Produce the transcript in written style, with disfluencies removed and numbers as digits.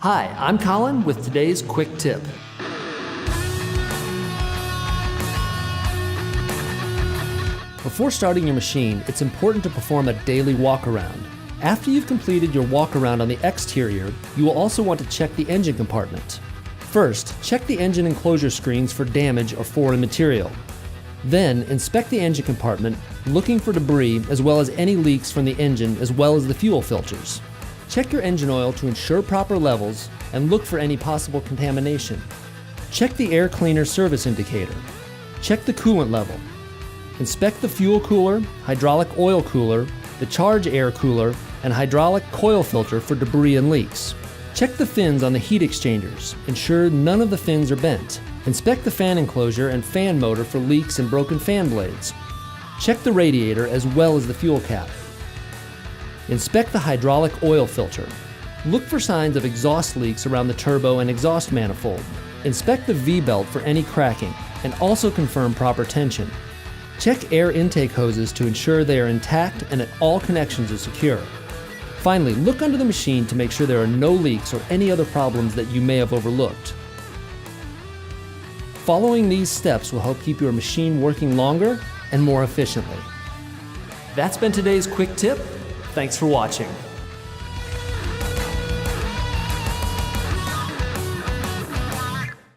Hi, I'm Colin with today's quick tip. Before starting your machine, it's important to perform a daily walk-around. After you've completed your walk-around on the exterior, you will also want to check the engine compartment. First, check the engine enclosure screens for damage or foreign material. Then, inspect the engine compartment, looking for debris as well as any leaks from the engine as well as the fuel filters. Check your engine oil to ensure proper levels and look for any possible contamination. Check the air cleaner service indicator. Check the coolant level. Inspect the fuel cooler, hydraulic oil cooler, the charge air cooler, and hydraulic coil filter for debris and leaks. Check the fins on the heat exchangers. Ensure none of the fins are bent. Inspect the fan enclosure and fan motor for leaks and broken fan blades. Check the radiator as well as the fuel cap. Inspect the hydraulic oil filter. Look for signs of exhaust leaks around the turbo and exhaust manifold. Inspect the V-belt for any cracking and also confirm proper tension. Check air intake hoses to ensure they are intact and that all connections are secure. Finally, look under the machine to make sure there are no leaks or any other problems that you may have overlooked. Following these steps will help keep your machine working longer and more efficiently. That's been today's quick tip. Thanks for watching.